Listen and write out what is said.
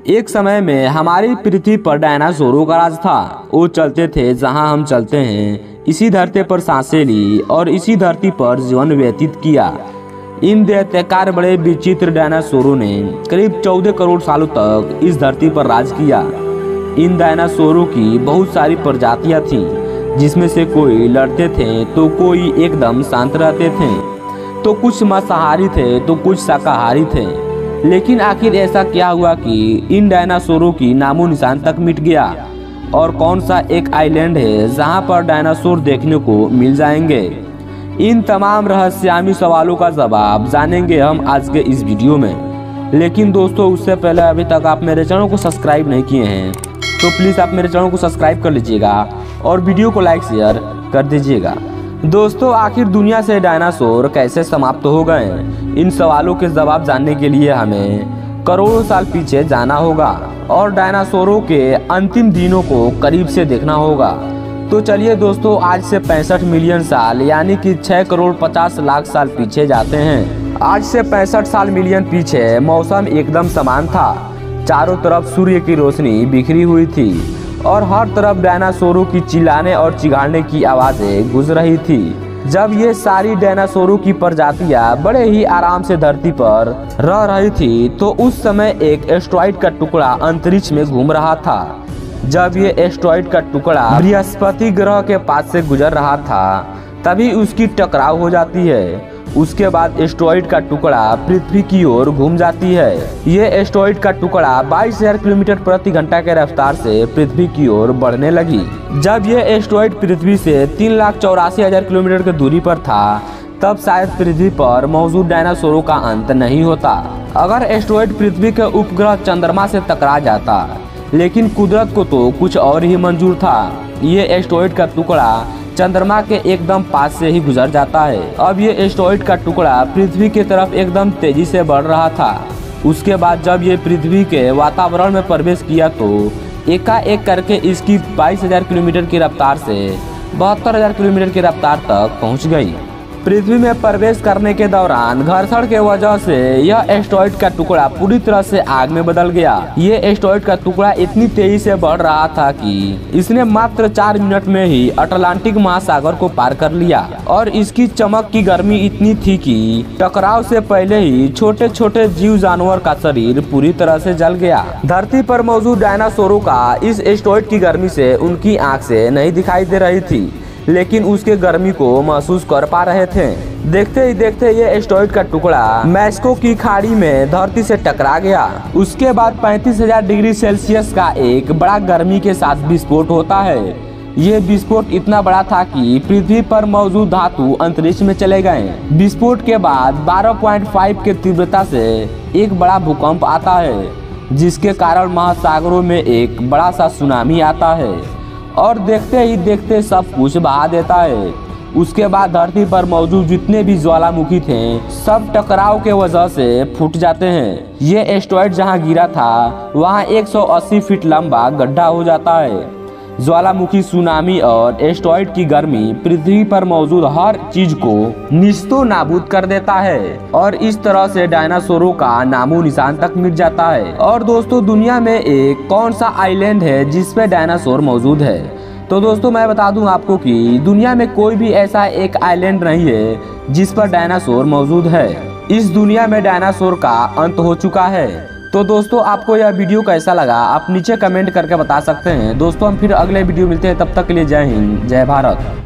एक समय में हमारी पृथ्वी पर डायनासोरों का राज था। वो चलते थे जहां हम चलते हैं, इसी धरती पर सांसें ली और इसी धरती पर जीवन व्यतीत किया। इन दैत्याकार बड़े विचित्र डायनासोरों ने करीब 14 करोड़ सालों तक इस धरती पर राज किया। इन डायनासोरों की बहुत सारी प्रजातियां थीं, जिसमें से कोई लड़ते थे तो कोई एकदम शांत रहते थे, तो कुछ मांसाहारी थे तो कुछ शाकाहारी थे। लेकिन आखिर ऐसा क्या हुआ कि इन डायनासोरों की नामो निशान तक मिट गया? और कौन सा एक आइलैंड है जहां पर डायनासोर देखने को मिल जाएंगे? इन तमाम रहस्यामी सवालों का जवाब जानेंगे हम आज के इस वीडियो में। लेकिन दोस्तों, उससे पहले अभी तक आप मेरे चैनल को सब्सक्राइब नहीं किए हैं तो प्लीज़ आप मेरे चैनल को सब्सक्राइब कर लीजिएगा और वीडियो को लाइक शेयर कर दीजिएगा। दोस्तों, आखिर दुनिया से डायनासोर कैसे समाप्त हो गए? इन सवालों के जवाब जानने के लिए हमें करोड़ों साल पीछे जाना होगा और डायनासोरों के अंतिम दिनों को करीब से देखना होगा। तो चलिए दोस्तों, आज से 65 मिलियन साल यानी कि 6 करोड़ 50 लाख साल पीछे जाते हैं। आज से 65 साल मिलियन पीछे मौसम एकदम समान था। चारों तरफ सूर्य की रोशनी बिखरी हुई थी और हर तरफ डायनासोरों की चिल्लाने और चिघाड़ने की आवाज़ें गूंज रही थी। जब ये सारी डायनासोरों की प्रजातियां बड़े ही आराम से धरती पर रह रही थी, तो उस समय एक एस्टेरॉइड का टुकड़ा अंतरिक्ष में घूम रहा था। जब ये एस्टेरॉइड का टुकड़ा बृहस्पति ग्रह के पास से गुजर रहा था, तभी उसकी टकराव हो जाती है। उसके बाद एस्टेरॉइड का टुकड़ा पृथ्वी की ओर घूम जाती है। ये एस्टेरॉइड का टुकड़ा 22,000 किलोमीटर प्रति घंटा के रफ्तार से पृथ्वी की ओर बढ़ने लगी। जब ये एस्टेरॉइड पृथ्वी से 3,84,000 किलोमीटर की दूरी पर था, तब शायद पृथ्वी पर मौजूद डायनासोरों का अंत नहीं होता। अगर एस्टेरॉइड पृथ्वी के उपग्रह चंद्रमा से टकरा जाता, लेकिन कुदरत को तो कुछ और ही मंजूर था। ये एस्टेरॉइड का टुकड़ा चंद्रमा के एकदम पास से ही गुजर जाता है। अब ये एस्टेरॉइड का टुकड़ा पृथ्वी की तरफ एकदम तेजी से बढ़ रहा था। उसके बाद जब ये पृथ्वी के वातावरण में प्रवेश किया, तो एकाएक करके इसकी 22,000 किलोमीटर की रफ्तार से 72,000 किलोमीटर की रफ्तार तक पहुंच गई। पृथ्वी में प्रवेश करने के दौरान घर्षण के वजह से यह एस्टेरॉइड का टुकड़ा पूरी तरह से आग में बदल गया। ये एस्टेरॉइड का टुकड़ा इतनी तेजी से बढ़ रहा था कि इसने मात्र 4 मिनट में ही अटलांटिक महासागर को पार कर लिया और इसकी चमक की गर्मी इतनी थी कि टकराव से पहले ही छोटे छोटे जीव जानवर का शरीर पूरी तरह से जल गया। धरती पर मौजूद डायनासोरों का इस एस्टेरॉइड की गर्मी से उनकी आँख से नहीं दिखाई दे रही थी, लेकिन उसके गर्मी को महसूस कर पा रहे थे। देखते ही देखते ये एस्टेरॉइड का टुकड़ा मैक्सिको की खाड़ी में धरती से टकरा गया। उसके बाद 35,000 डिग्री सेल्सियस का एक बड़ा गर्मी के साथ विस्फोट होता है। ये विस्फोट इतना बड़ा था कि पृथ्वी पर मौजूद धातु अंतरिक्ष में चले गए। विस्फोट के बाद 12.5 के तीव्रता से एक बड़ा भूकंप आता है, जिसके कारण महासागरों में एक बड़ा सा सुनामी आता है और देखते ही देखते सब कुछ बहा देता है। उसके बाद धरती पर मौजूद जितने भी ज्वालामुखी थे, सब टकराव के वजह से फूट जाते हैं। ये एस्टेरॉइड जहां गिरा था, वहां 180 फीट लंबा गड्ढा हो जाता है। ज्वालामुखी, सुनामी और एस्टेरॉइड की गर्मी पृथ्वी पर मौजूद हर चीज को निस्तो नाबूद कर देता है और इस तरह से डायनासोरों का नामो निशान तक मिट जाता है। और दोस्तों, दुनिया में एक कौन सा आइलैंड है जिसपे डायनासोर मौजूद है? तो दोस्तों, मैं बता दूं आपको कि दुनिया में कोई भी ऐसा एक आइलैंड नहीं है जिस पर डायनासोर मौजूद है। इस दुनिया में डायनासोर का अंत हो चुका है। तो दोस्तों, आपको यह वीडियो कैसा लगा आप नीचे कमेंट करके बता सकते हैं। दोस्तों, हम फिर अगले वीडियो मिलते हैं, तब तक के लिए जय हिंद, जय भारत।